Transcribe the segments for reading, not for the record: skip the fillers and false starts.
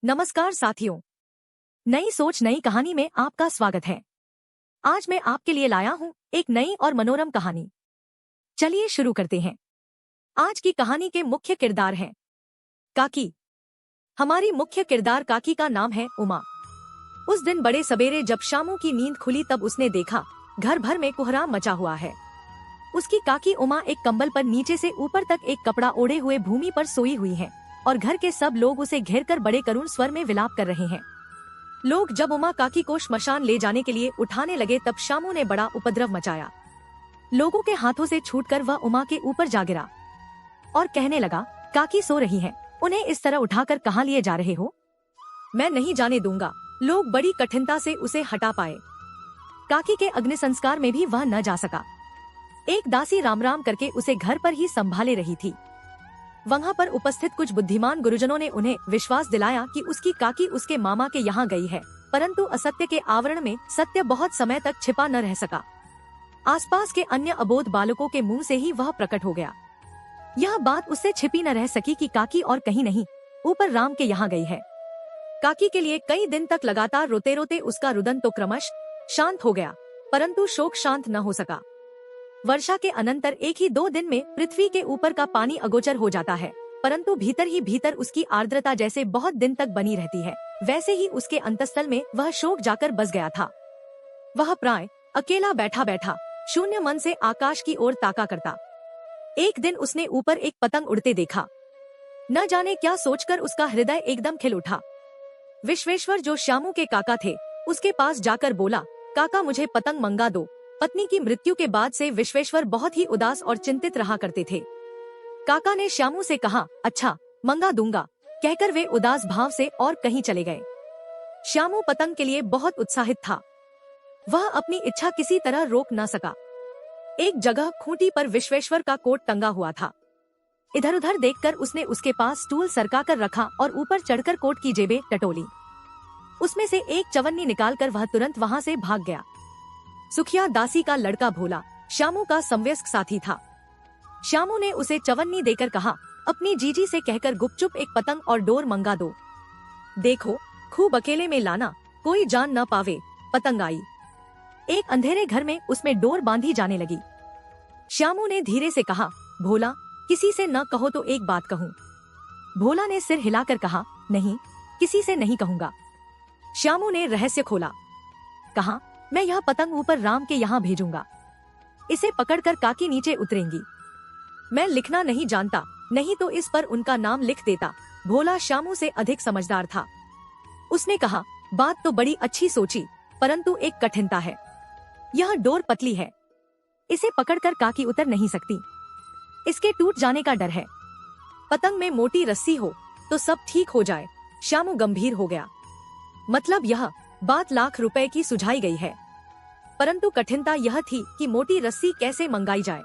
नमस्कार साथियों, नई सोच नई कहानी में आपका स्वागत है। आज मैं आपके लिए लाया हूँ एक नई और मनोरम कहानी। चलिए शुरू करते हैं। आज की कहानी के मुख्य किरदार हैं काकी। हमारी मुख्य किरदार काकी का नाम है उमा। उस दिन बड़े सवेरे जब शामू की नींद खुली तब उसने देखा घर भर में कोहराम मचा हुआ है। उसकी काकी उमा एक कंबल पर नीचे से ऊपर तक एक कपड़ा ओढ़े हुए भूमि पर सोई हुई है और घर के सब लोग उसे घेरकर बड़े करुण स्वर में विलाप कर रहे हैं। लोग जब उमा काकी को श्मशान ले जाने के लिए उठाने लगे तब शामू ने बड़ा उपद्रव मचाया। लोगों के हाथों से छूटकर वह उमा के ऊपर जा गिरा और कहने लगा, काकी सो रही हैं, उन्हें इस तरह उठाकर कहाँ लिए जा रहे हो? मैं नहीं जाने दूंगा। लोग बड़ी कठिनता से उसे हटा पाए। काकी के अग्नि संस्कार में भी वह न जा सका। एक दासी राम राम करके उसे घर पर ही संभाले रही थी। वहाँ पर उपस्थित कुछ बुद्धिमान गुरुजनों ने उन्हें विश्वास दिलाया कि उसकी काकी उसके मामा के यहाँ गई है, परंतु असत्य के आवरण में सत्य बहुत समय तक छिपा न रह सका। आसपास के अन्य अबोध बालकों के मुंह से ही वह प्रकट हो गया। यह बात उससे छिपी न रह सकी कि काकी और कहीं नहीं, ऊपर राम के यहाँ गई है। काकी के लिए कई दिन तक लगातार रोते रोते उसका रुदन तो क्रमश शांत हो गया, परंतु शोक शांत न हो सका। वर्षा के अनंतर एक ही 2 दिन में पृथ्वी के ऊपर का पानी अगोचर हो जाता है, परंतु भीतर ही भीतर उसकी आर्द्रता जैसे बहुत दिन तक बनी रहती है, वैसे ही उसके अंतस्थल में वह शोक जाकर बस गया था। वह प्राय अकेला बैठा बैठा शून्य मन से आकाश की ओर ताका करता। एक दिन उसने ऊपर एक पतंग उड़ते देखा। न जाने क्या सोचकर उसका हृदय एकदम खिल उठा। विश्वेश्वर जो शामू के काका थे, उसके पास जाकर बोला, काका मुझे पतंग मंगा दो। पत्नी की मृत्यु के बाद से विश्वेश्वर बहुत ही उदास और चिंतित रहा करते थे। काका ने शामू से कहा, अच्छा मंगा दूंगा, कहकर वे उदास भाव से और कहीं चले गए। शामू पतंग के लिए बहुत उत्साहित था। वह अपनी इच्छा किसी तरह रोक न सका। एक जगह खूंटी पर विश्वेश्वर का कोट टंगा हुआ था। इधर उधर देखकर उसने उसके पास स्टूल सरका कर रखा और ऊपर चढ़कर कोट की जेबें टटोली। उसमें से एक चवन्नी निकालकर वह तुरंत वहाँ से भाग गया। सुखिया दासी का लड़का भोला शामू का समवयस्क साथी था। शामू ने उसे चवन्नी देकर कहा, अपनी जीजी से कहकर गुपचुप एक पतंग और डोर मंगा दो। देखो खूब अकेले में लाना, कोई जान न पावे। पतंग आई। एक अंधेरे घर में उसमें डोर बांधी जाने लगी। शामू ने धीरे से कहा, भोला किसी से न कहो तो एक बात कहूँ। भोला ने सिर हिलाकर कहा, नहीं किसी से नहीं कहूँगा। शामू ने रहस्य खोला। कहा, मैं यह पतंग ऊपर राम के यहाँ भेजूंगा। इसे पकड़कर काकी नीचे उतरेंगी। मैं लिखना नहीं जानता, नहीं तो इस पर उनका नाम लिख देता। भोला शामू से अधिक समझदार था। उसने कहा, बात तो बड़ी अच्छी सोची, परंतु एक कठिनता है। यह डोर पतली है, इसे पकड़कर काकी उतर नहीं सकती। इसके टूट जाने का डर है। पतंग में मोटी रस्सी हो तो सब ठीक हो जाए। शामू गंभीर हो गया। मतलब यह बात लाख रुपए की सुझाई गई है, परंतु कठिनता यह थी कि मोटी रस्सी कैसे मंगाई जाए।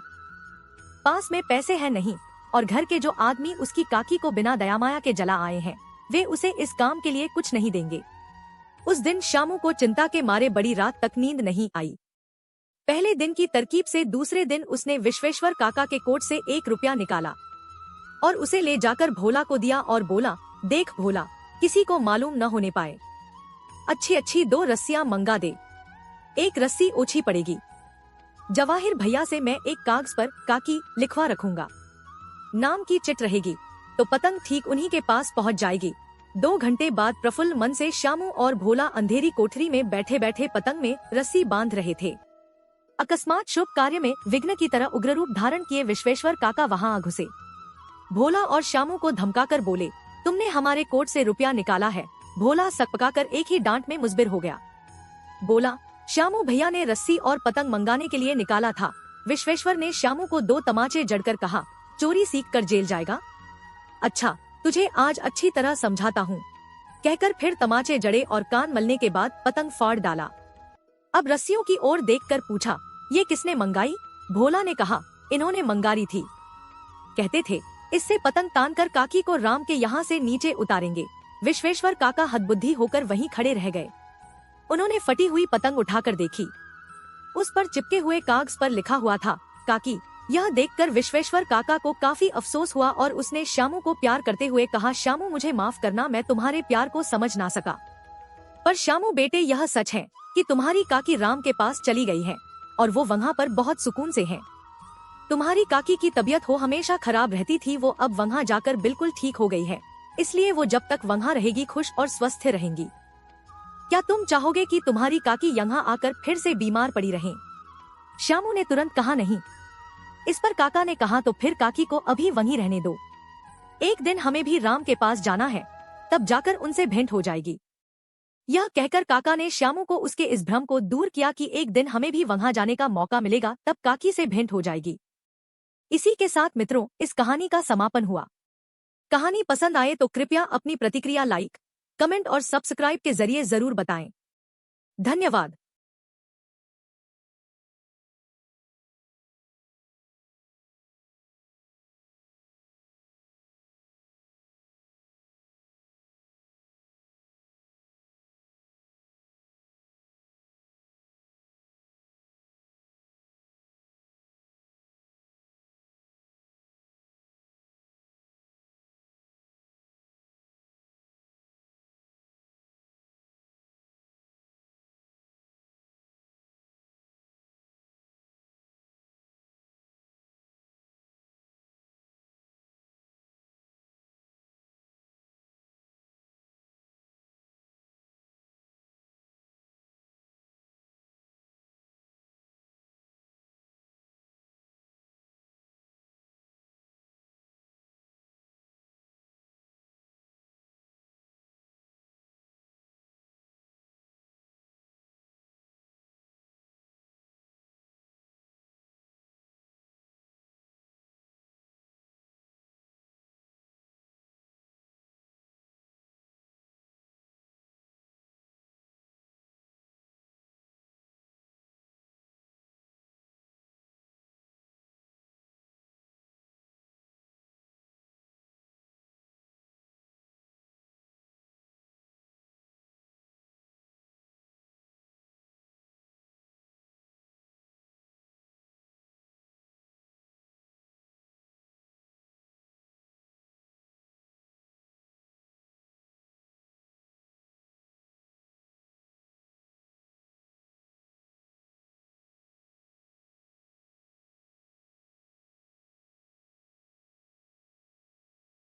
पास में पैसे हैं नहीं, और घर के जो आदमी उसकी काकी को बिना दयामाया के जला आए हैं, वे उसे इस काम के लिए कुछ नहीं देंगे। उस दिन शामू को चिंता के मारे बड़ी रात तक नींद नहीं आई। पहले दिन की तरकीब से दूसरे दिन उसने विश्वेश्वर काका के कोट से 1 रुपया निकाला और उसे ले जाकर भोला को दिया और बोला, देख भोला, किसी को मालूम न होने पाए। अच्छी अच्छी 2 रस्सियां मंगा दे, एक रस्सी ओछी पड़ेगी। जवाहिर भैया से मैं एक कागज पर काकी लिखवा रखूंगा, नाम की चिट रहेगी तो पतंग ठीक उन्हीं के पास पहुंच जाएगी। 2 घंटे बाद प्रफुल्ल मन से शामू और भोला अंधेरी कोठरी में बैठे बैठे पतंग में रस्सी बांध रहे थे। अकस्मात शुभ कार्य में विघ्न की तरह उग्र रूप धारण किए विश्वेश्वर काका वहां आ घुसे। भोला और शामू को धमकाकर बोले, तुमने हमारे कोट से रुपया निकाला है। भोला सकपकाकर एक ही डांट में मुस्बिर हो गया। बोला, शामू भैया ने रस्सी और पतंग मंगाने के लिए निकाला था। विश्वेश्वर ने शामू को 2 तमाचे जड़कर कहा, चोरी सीख कर जेल जाएगा। अच्छा तुझे आज अच्छी तरह समझाता हूँ, कहकर फिर तमाचे जड़े और कान मलने के बाद पतंग फाड़ डाला। अब रस्सियों की ओर देखकर पूछा, ये किसने मंगाई? भोला ने कहा, इन्होंने मंगारी थी। कहते थे इससे पतंग तान कर काकी को राम के यहाँ से नीचे उतारेंगे। विश्वेश्वर काका हदबुद्धि होकर वहीं खड़े रह गए। उन्होंने फटी हुई पतंग उठाकर देखी। उस पर चिपके हुए कागज पर लिखा हुआ था, काकी यह देखकर विश्वेश्वर काका को काफी अफसोस हुआ और उसने श्यामू को प्यार करते हुए कहा, श्यामू मुझे माफ करना, मैं तुम्हारे प्यार को समझ ना सका। पर श्यामू बेटे, यह सच है कि तुम्हारी काकी राम के पास चली गई है और वो वहाँ पर बहुत सुकून से है। तुम्हारी काकी की तबीयत हो हमेशा खराब रहती थी, वो अब वहाँ जाकर बिल्कुल ठीक हो गई है, इसलिए वो जब तक वहाँ रहेगी खुश और स्वस्थ रहेंगी। क्या तुम चाहोगे कि तुम्हारी काकी यहाँ आकर फिर से बीमार पड़ी रहें? श्यामू ने तुरंत कहा, नहीं। इस पर काका ने कहा, तो फिर काकी को अभी वहीं रहने दो, एक दिन हमें भी राम के पास जाना है, तब जाकर उनसे भेंट हो जाएगी। यह कहकर काका ने श्यामू को उसके इस भ्रम को दूर किया कि एक दिन हमें भी वहां जाने का मौका मिलेगा, तब काकी से भेंट हो जाएगी। इसी के साथ मित्रों, इस कहानी का समापन हुआ। कहानी पसंद आए तो कृपया अपनी प्रतिक्रिया लाइक, कमेंट और सब्सक्राइब के जरिए जरूर बताएं। धन्यवाद।